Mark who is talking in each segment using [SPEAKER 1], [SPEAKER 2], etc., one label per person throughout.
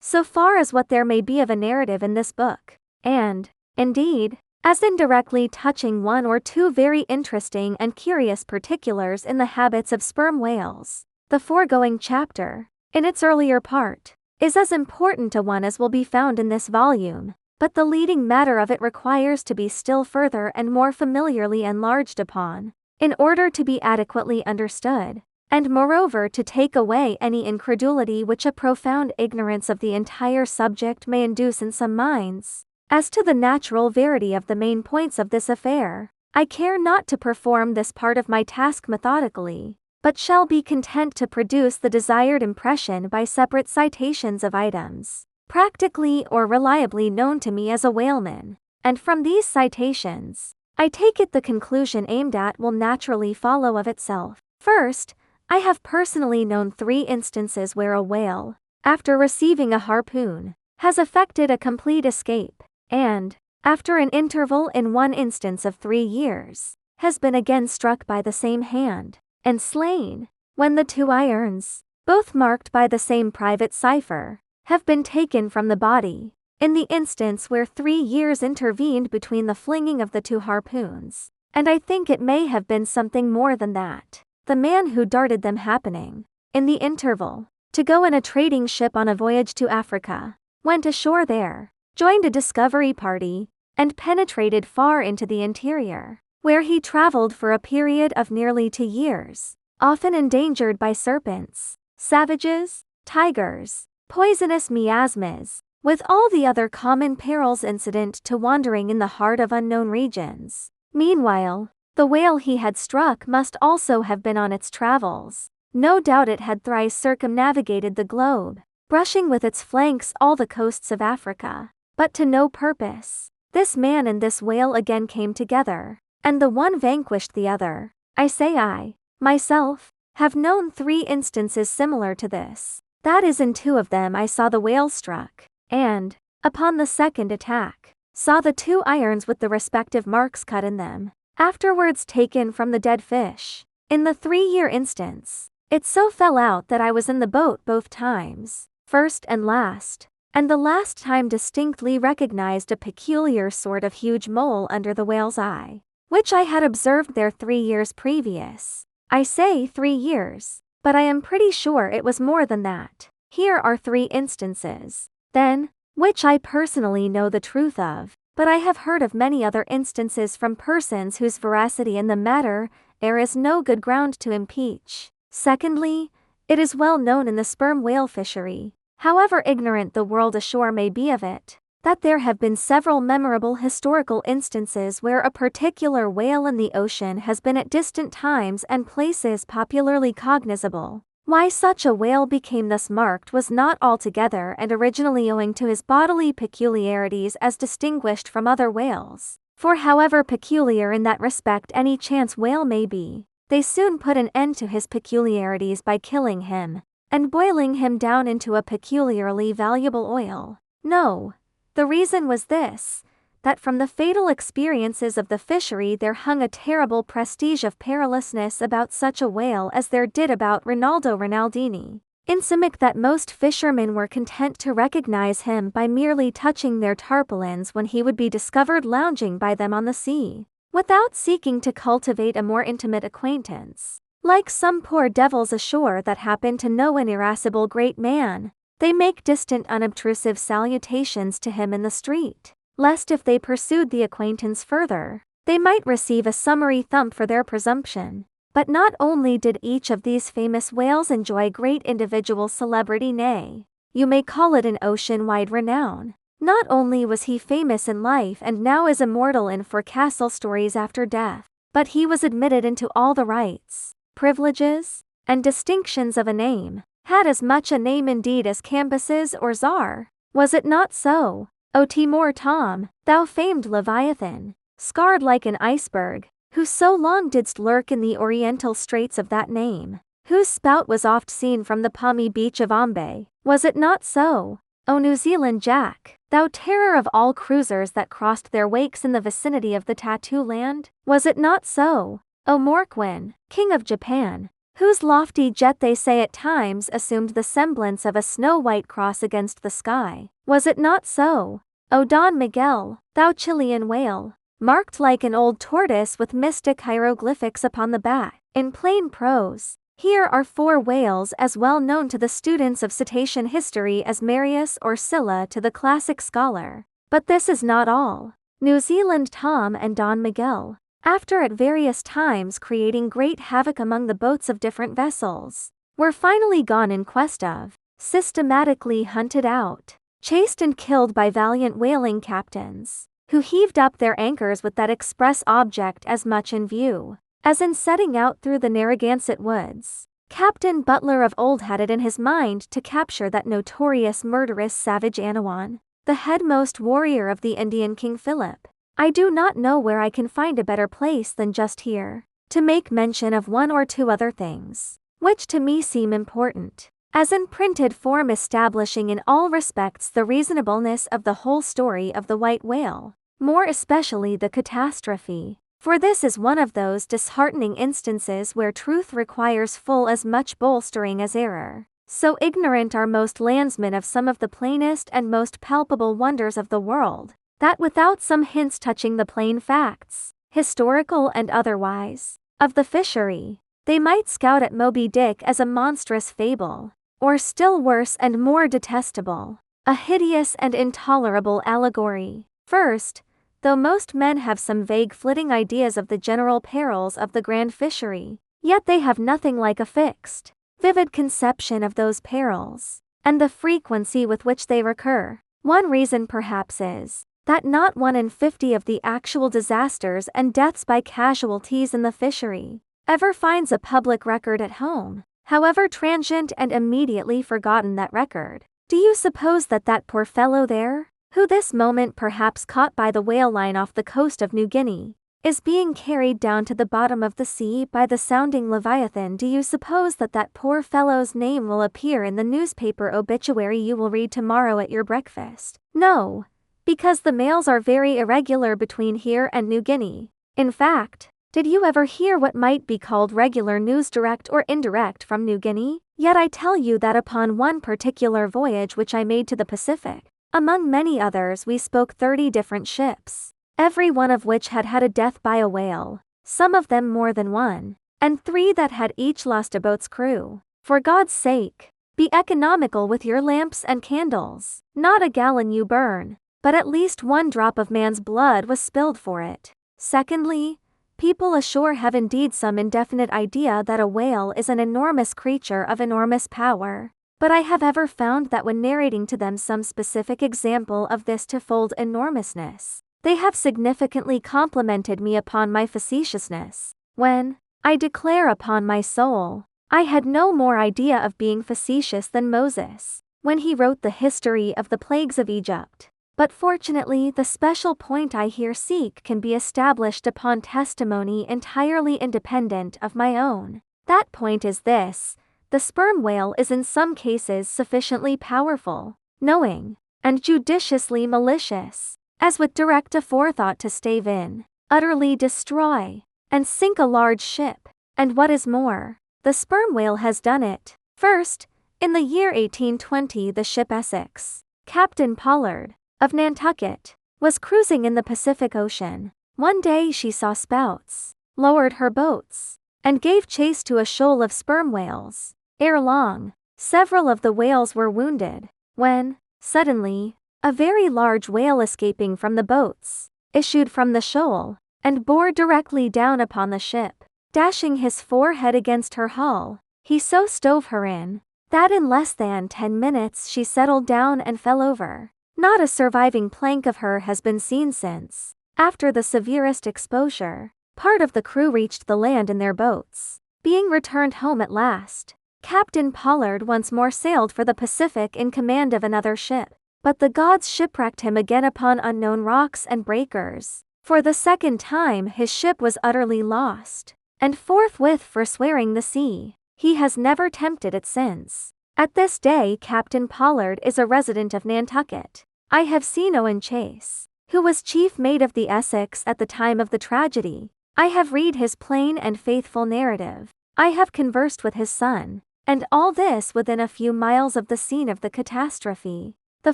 [SPEAKER 1] so far as what there may be of a narrative in this book, and, indeed, as indirectly touching one or two very interesting and curious particulars in the habits of sperm whales. The foregoing chapter, in its earlier part, is as important a one as will be found in this volume, but the leading matter of it requires to be still further and more familiarly enlarged upon, in order to be adequately understood, and moreover to take away any incredulity which a profound ignorance of the entire subject may induce in some minds. As to the natural verity of the main points of this affair, I care not to perform this part of my task methodically, but shall be content to produce the desired impression by separate citations of items, practically or reliably known to me as a whaleman, and from these citations, I take it the conclusion aimed at will naturally follow of itself. First, I have personally known 3 instances where a whale, after receiving a harpoon, has effected a complete escape, and, after an interval in one instance of 3 years, has been again struck by the same hand, and slain, when the 2 irons, both marked by the same private cipher, have been taken from the body, in the instance where 3 years intervened between the flinging of the 2 harpoons, and I think it may have been something more than that. The man who darted them happening, in the interval, to go in a trading ship on a voyage to Africa, went ashore there, joined a discovery party, and penetrated far into the interior, where he traveled for a period of nearly 2 years, often endangered by serpents, savages, tigers, poisonous miasmas, with all the other common perils incident to wandering in the heart of unknown regions. Meanwhile, the whale he had struck must also have been on its travels. No doubt it had thrice circumnavigated the globe, brushing with its flanks all the coasts of Africa, but to no purpose. This man and this whale again came together, and the one vanquished the other. I, myself, have known 3 instances similar to this. That is, in 2 of them I saw the whale struck, and, upon the second attack, saw the 2 irons with the respective marks cut in them, afterwards taken from the dead fish. In the 3-year instance, it so fell out that I was in the boat both times, first and last, and the last time distinctly recognized a peculiar sort of huge mole under the whale's eye, which I had observed there 3 years previous. I say 3 years, but I am pretty sure it was more than that. Here are 3 instances, then, which I personally know the truth of, but I have heard of many other instances from persons whose veracity in the matter there is no good ground to impeach. Secondly, it is well known in the sperm whale fishery, however ignorant the world ashore may be of it, that there have been several memorable historical instances where a particular whale in the ocean has been at distant times and places popularly cognizable. Why such a whale became thus marked was not altogether and originally owing to his bodily peculiarities as distinguished from other whales, for however peculiar in that respect any chance whale may be, they soon put an end to his peculiarities by killing him, and boiling him down into a peculiarly valuable oil. No, the reason was this, that from the fatal experiences of the fishery there hung a terrible prestige of perilousness about such a whale as there did about Rinaldo Rinaldini, insomuch that most fishermen were content to recognize him by merely touching their tarpaulins when he would be discovered lounging by them on the sea, without seeking to cultivate a more intimate acquaintance. Like some poor devils ashore that happen to know an irascible great man, they make distant unobtrusive salutations to him in the street, lest if they pursued the acquaintance further, they might receive a summary thump for their presumption. But not only did each of these famous whales enjoy great individual celebrity, nay, you may call it an ocean-wide renown. Not only was he famous in life and now is immortal in forecastle stories after death, but he was admitted into all the rights, privileges, and distinctions of a name, had as much a name indeed as Cambyses or Czar. Was it not so, O Timor Tom, thou famed Leviathan, scarred like an iceberg, who so long didst lurk in the oriental straits of that name, whose spout was oft seen from the palmy beach of Ombay? Was it not so, O New Zealand Jack, thou terror of all cruisers that crossed their wakes in the vicinity of the Tattoo Land? Was it not so, O Morquin, King of Japan, whose lofty jet they say at times assumed the semblance of a snow-white cross against the sky. Was it not so? O Don Miguel, thou Chilean whale, marked like an old tortoise with mystic hieroglyphics upon the back. In plain prose, here are 4 whales as well known to the students of cetacean history as Marius or Scylla to the classic scholar. But this is not all. New Zealand Tom and Don Miguel, after at various times creating great havoc among the boats of different vessels, were finally gone in quest of, systematically hunted out, chased and killed by valiant whaling captains, who heaved up their anchors with that express object as much in view, as in setting out through the Narragansett woods. Captain Butler of old had it in his mind to capture that notorious murderous savage Anawan, the headmost warrior of the Indian King Philip. I do not know where I can find a better place than just here, to make mention of 1 or 2 other things, which to me seem important, as in printed form establishing in all respects the reasonableness of the whole story of the white whale, more especially the catastrophe, for this is one of those disheartening instances where truth requires full as much bolstering as error. So ignorant are most landsmen of some of the plainest and most palpable wonders of the world, that without some hints touching the plain facts, historical and otherwise, of the fishery, they might scout at Moby Dick as a monstrous fable, or still worse and more detestable, a hideous and intolerable allegory. First, though most men have some vague flitting ideas of the general perils of the grand fishery, yet they have nothing like a fixed, vivid conception of those perils, and the frequency with which they recur. One reason perhaps is, that not 1 in 50 of the actual disasters and deaths by casualties in the fishery ever finds a public record at home, however transient and immediately forgotten that record. Do you suppose that that poor fellow there, who this moment perhaps caught by the whale line off the coast of New Guinea, is being carried down to the bottom of the sea by the sounding Leviathan? Do you suppose that that poor fellow's name will appear in the newspaper obituary you will read tomorrow at your breakfast? No, because the mails are very irregular between here and New Guinea. In fact, did you ever hear what might be called regular news direct or indirect from New Guinea? Yet I tell you that upon one particular voyage which I made to the Pacific, among many others we spoke 30 different ships, every one of which had had a death by a whale, some of them more than 1, and 3 that had each lost a boat's crew. For God's sake, be economical with your lamps and candles. Not a gallon you burn, but at least 1 drop of man's blood was spilled for it. Secondly, people ashore have indeed some indefinite idea that a whale is an enormous creature of enormous power, but I have ever found that when narrating to them some specific example of this twofold enormousness, they have significantly complimented me upon my facetiousness, when, I declare upon my soul, I had no more idea of being facetious than Moses, when he wrote the history of the plagues of Egypt. But fortunately the special point I here seek can be established upon testimony entirely independent of my own. That point is this: the sperm whale is in some cases sufficiently powerful, knowing, and judiciously malicious, as with direct aforethought to stave in, utterly destroy, and sink a large ship. And what is more, the sperm whale has done it. First, in the year 1820 the ship Essex, Captain Pollard, of Nantucket, was cruising in the Pacific Ocean. One day she saw spouts, lowered her boats, and gave chase to a shoal of sperm whales. Ere long, several of the whales were wounded, when, suddenly, a very large whale escaping from the boats, issued from the shoal, and bore directly down upon the ship. Dashing his forehead against her hull, he so stove her in, that in less than 10 minutes she settled down and fell over. Not a surviving plank of her has been seen since. After the severest exposure, part of the crew reached the land in their boats. Being returned home at last, Captain Pollard once more sailed for the Pacific in command of another ship, but the gods shipwrecked him again upon unknown rocks and breakers. For the second time his ship was utterly lost, and forthwith forswearing the sea, he has never tempted it since. At this day Captain Pollard is a resident of Nantucket. I have seen Owen Chase, who was chief mate of the Essex at the time of the tragedy. I have read his plain and faithful narrative. I have conversed with his son. And all this within a few miles of the scene of the catastrophe. The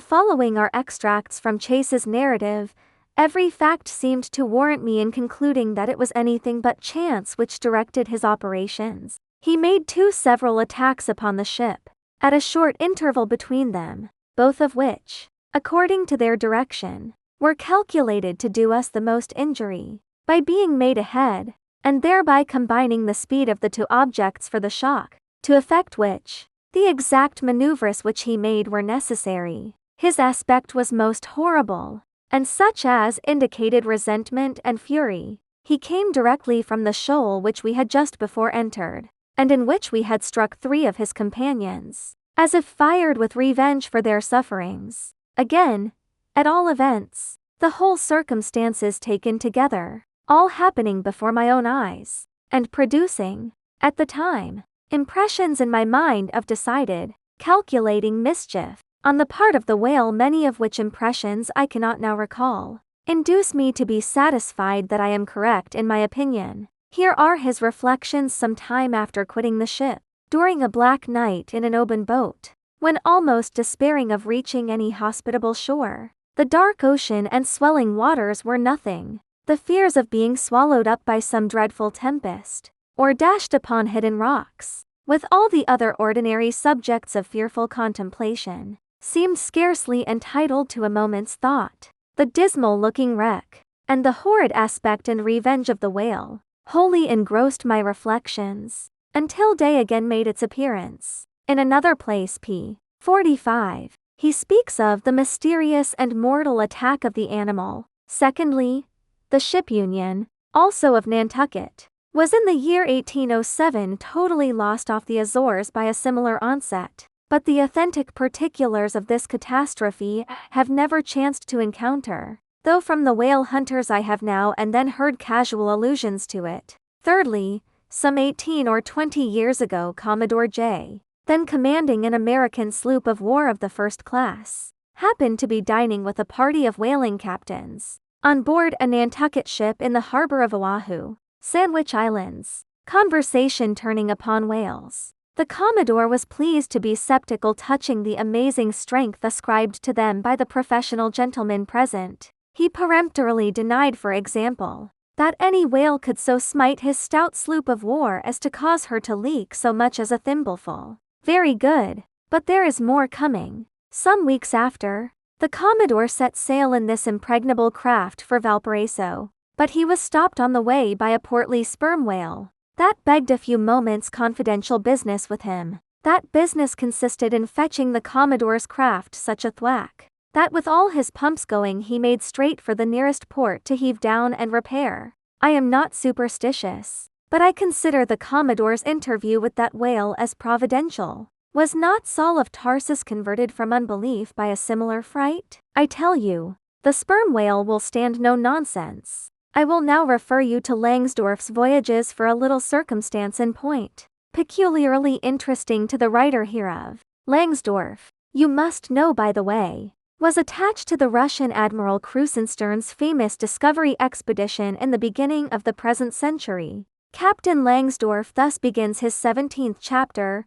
[SPEAKER 1] following are extracts from Chase's narrative. Every fact seemed to warrant me in concluding that it was anything but chance which directed his operations. He made 2 several attacks upon the ship, at a short interval between them, both of which, according to their direction, were calculated to do us the most injury, by being made ahead, and thereby combining the speed of the 2 objects for the shock, to effect which, the exact maneuvers which he made were necessary. His aspect was most horrible, and such as indicated resentment and fury. He came directly from the shoal which we had just before entered, and in which we had struck 3 of his companions, as if fired with revenge for their sufferings. Again, at all events, the whole circumstances taken together, all happening before my own eyes, and producing, at the time, impressions in my mind of decided, calculating mischief, on the part of the whale, many of which impressions I cannot now recall, induce me to be satisfied that I am correct in my opinion. Here are his reflections some time after quitting the ship, during a black night in an open boat, when almost despairing of reaching any hospitable shore. The dark ocean and swelling waters were nothing. The fears of being swallowed up by some dreadful tempest, or dashed upon hidden rocks, with all the other ordinary subjects of fearful contemplation, seemed scarcely entitled to a moment's thought. The dismal-looking wreck, and the horrid aspect and revenge of the whale, wholly engrossed my reflections, until day again made its appearance. In another place, p. 45, he speaks of the mysterious and mortal attack of the animal. Secondly, the ship Union, also of Nantucket, was in the year 1807 totally lost off the Azores by a similar onset, but the authentic particulars of this catastrophe have never chanced to encounter, though from the whale hunters I have now and then heard casual allusions to it. Thirdly, some 18 or 20 years ago Commodore J., then commanding an American sloop of war of the first class, happened to be dining with a party of whaling captains, on board a Nantucket ship in the harbor of Oahu, Sandwich Islands, conversation turning upon whales. The Commodore was pleased to be skeptical touching the amazing strength ascribed to them by the professional gentlemen present. He peremptorily denied, for example, that any whale could so smite his stout sloop of war as to cause her to leak so much as a thimbleful. Very good, but there is more coming. Some weeks after, the Commodore set sail in this impregnable craft for Valparaiso, but he was stopped on the way by a portly sperm whale that begged a few moments' confidential business with him. That business consisted in fetching the Commodore's craft such a thwack, that with all his pumps going he made straight for the nearest port to heave down and repair. I am not superstitious, but I consider the Commodore's interview with that whale as providential. Was not Saul of Tarsus converted from unbelief by a similar fright? I tell you, the sperm whale will stand no nonsense. I will now refer you to Langsdorff's Voyages for a little circumstance in point, peculiarly interesting to the writer hereof. Langsdorff, you must know by the way, was attached to the Russian Admiral Krusenstern's famous discovery expedition in the beginning of the present century. Captain Langsdorff thus begins his 17th chapter.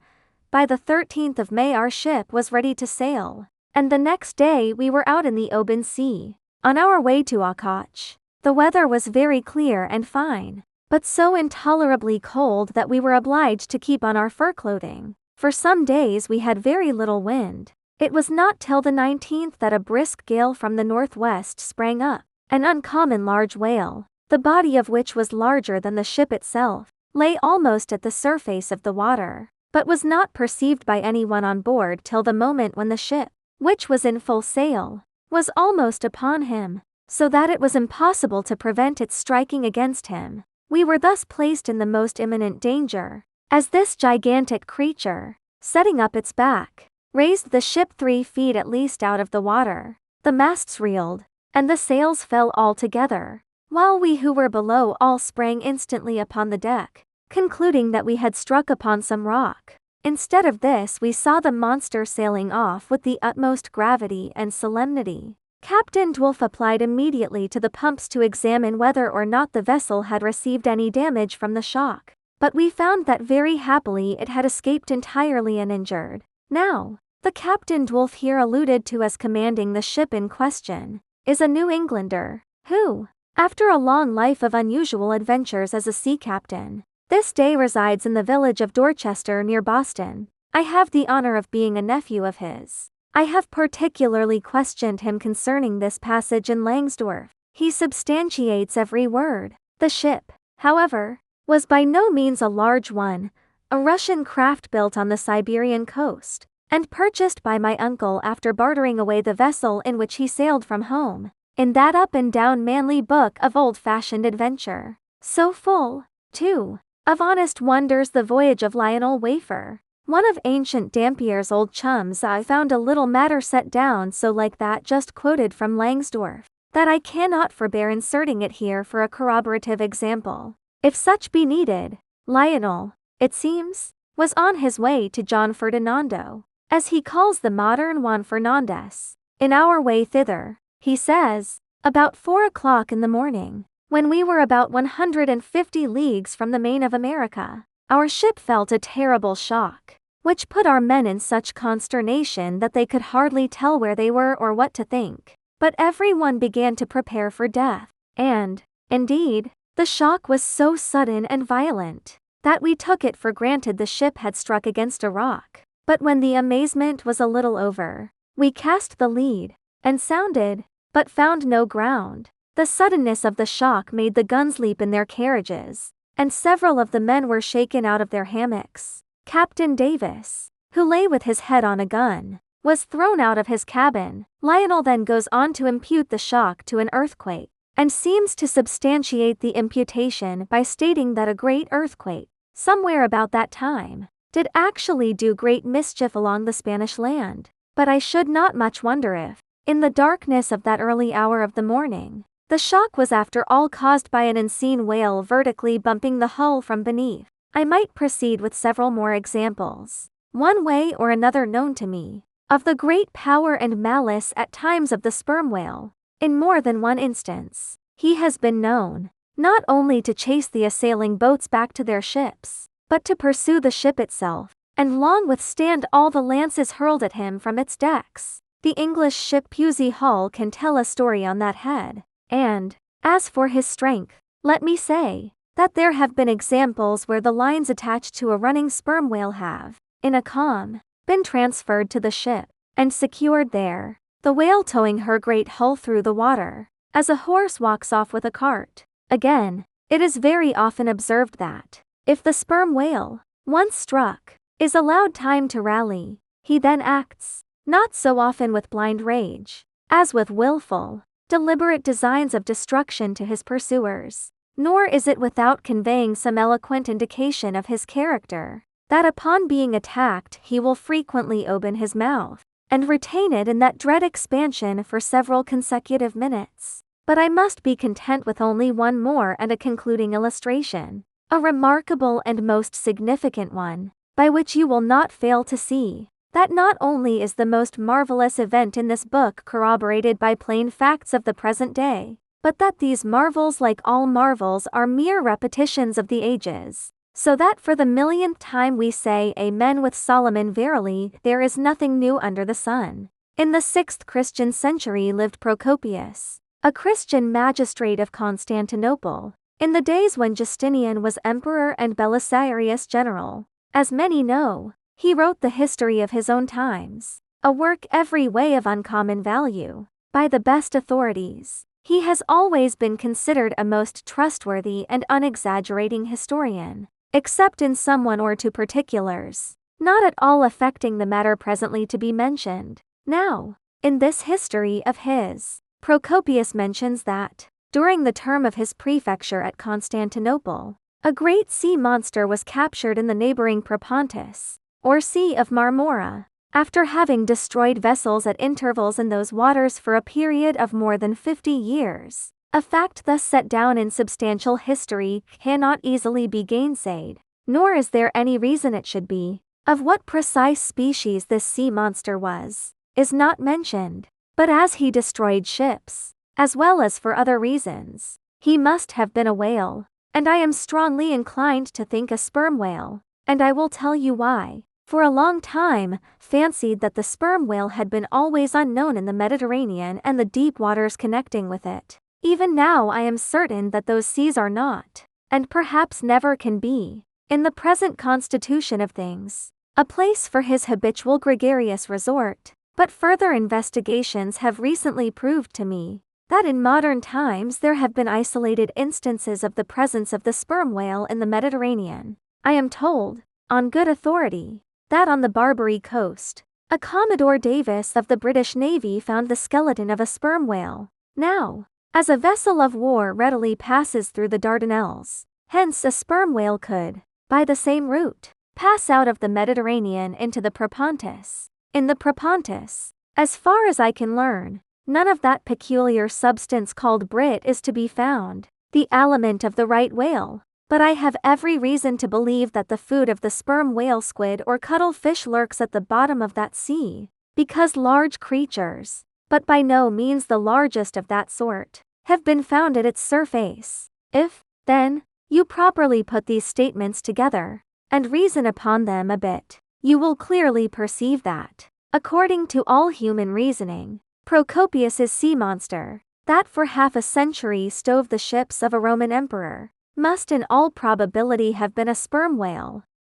[SPEAKER 1] By the 13th of May our ship was ready to sail, and the next day we were out in the open sea, on our way to Akach. The weather was very clear and fine, but so intolerably cold that we were obliged to keep on our fur clothing. For some days we had very little wind. It was not till the 19th that a brisk gale from the northwest sprang up. An uncommon large whale, the body of which was larger than the ship itself, lay almost at the surface of the water, but was not perceived by anyone on board till the moment when the ship, which was in full sail, was almost upon him, so that it was impossible to prevent its striking against him. We were thus placed in the most imminent danger, as this gigantic creature, setting up its back, raised the ship 3 feet at least out of the water. The masts reeled, and the sails fell altogether, while we who were below all sprang instantly upon the deck, concluding that we had struck upon some rock. Instead of this we saw the monster sailing off with the utmost gravity and solemnity. Captain Dwulf applied immediately to the pumps to examine whether or not the vessel had received any damage from the shock. but we found that very happily it had escaped entirely uninjured. Now, the Captain Dwulf here alluded to as commanding the ship in question is a New Englander, who, after a long life of unusual adventures as a sea captain, this day resides in the village of Dorchester near Boston. I have the honor of being a nephew of his. I have particularly questioned him concerning this passage in Langsdorff. He substantiates every word. The ship, however, was by no means a large one, a Russian craft built on the Siberian coast, and purchased by my uncle after bartering away the vessel in which he sailed from home, in that up-and-down manly book of old-fashioned adventure. So full, too, of honest wonders, the voyage of Lionel Wafer, one of Ancient Dampier's old chums. I found a little matter set down so like that just quoted from Langsdorff, that I cannot forbear inserting it here for a corroborative example. If such be needed, Lionel, it seems, was on his way to John Ferdinando, as he calls the modern Juan Fernandez. In our way thither, he says, about 4 o'clock in the morning, when we were about 150 leagues from the main of America, our ship felt a terrible shock, which put our men in such consternation that they could hardly tell where they were or what to think. But everyone began to prepare for death, and, indeed, the shock was so sudden and violent that we took it for granted the ship had struck against a rock. But when the amazement was a little over, we cast the lead and sounded, but found no ground. The suddenness of the shock made the guns leap in their carriages, and several of the men were shaken out of their hammocks. Captain Davis, who lay with his head on a gun, was thrown out of his cabin. Lionel then goes on to impute the shock to an earthquake, and seems to substantiate the imputation by stating that a great earthquake, somewhere about that time, did actually do great mischief along the Spanish land. But I should not much wonder if, in the darkness of that early hour of the morning, the shock was after all caused by an unseen whale vertically bumping the hull from beneath. I might proceed with several more examples, one way or another known to me, of the great power and malice at times of the sperm whale. In more than one instance, he has been known, not only to chase the assailing boats back to their ships, but to pursue the ship itself, and long withstand all the lances hurled at him from its decks. The English ship Pusey Hull can tell a story on that head, and, as for his strength, let me say, that there have been examples where the lines attached to a running sperm whale have, in a calm, been transferred to the ship, and secured there, the whale towing her great hull through the water, as a horse walks off with a cart. Again, it is very often observed that, if the sperm whale, once struck, is allowed time to rally, he then acts, not so often with blind rage, as with willful, deliberate designs of destruction to his pursuers. Nor is it without conveying some eloquent indication of his character, that upon being attacked he will frequently open his mouth, and retain it in that dread expansion for several consecutive minutes. But I must be content with only one more and a concluding illustration, a remarkable and most significant one, by which you will not fail to see that not only is the most marvelous event in this book corroborated by plain facts of the present day, but that these marvels, like all marvels, are mere repetitions of the ages, so that for the millionth time we say Amen with Solomon. Verily, there is nothing new under the sun. In the 6th Christian century lived Procopius, a Christian magistrate of Constantinople, in the days when Justinian was emperor and Belisarius general. As many know, he wrote the history of his own times, a work every way of uncommon value. By the best authorities, he has always been considered a most trustworthy and unexaggerating historian, except in some one or two particulars, not at all affecting the matter presently to be mentioned. Now, in this history of his, Procopius mentions that, during the term of his prefecture at Constantinople, a great sea monster was captured in the neighboring Propontis, or Sea of Marmora, after having destroyed vessels at intervals in those waters for a period of more than 50 years. A fact thus set down in substantial history cannot easily be gainsaid, nor is there any reason it should be. Of what precise species this sea monster was, is not mentioned, but as he destroyed ships, as well as for other reasons, he must have been a whale. and I am strongly inclined to think a sperm whale, and I will tell you why. For a long time, fancied that the sperm whale had been always unknown in the Mediterranean and the deep waters connecting with it. Even now I am certain that those seas are not, and perhaps never can be, in the present constitution of things, a place for his habitual gregarious resort. But further investigations have recently proved to me that in modern times there have been isolated instances of the presence of the sperm whale in the Mediterranean. I am told, on good authority, that on the Barbary coast, a Commodore Davis of the British Navy found the skeleton of a sperm whale. Now, as a vessel of war readily passes through the Dardanelles, hence a sperm whale could, by the same route, pass out of the Mediterranean into the Propontis. In the Propontis, as far as I can learn, none of that peculiar substance called brit is to be found, the aliment of the right whale. But I have every reason to believe that the food of the sperm whale squid or cuttlefish lurks at the bottom of that sea, because large creatures, but by no means the largest of that sort, have been found at its surface. If, then, you properly put these statements together, and reason upon them a bit, you will clearly perceive that, according to all human reasoning, Procopius's sea monster, that for half a century stove the ships of a Roman emperor, must in all probability have been a sperm whale.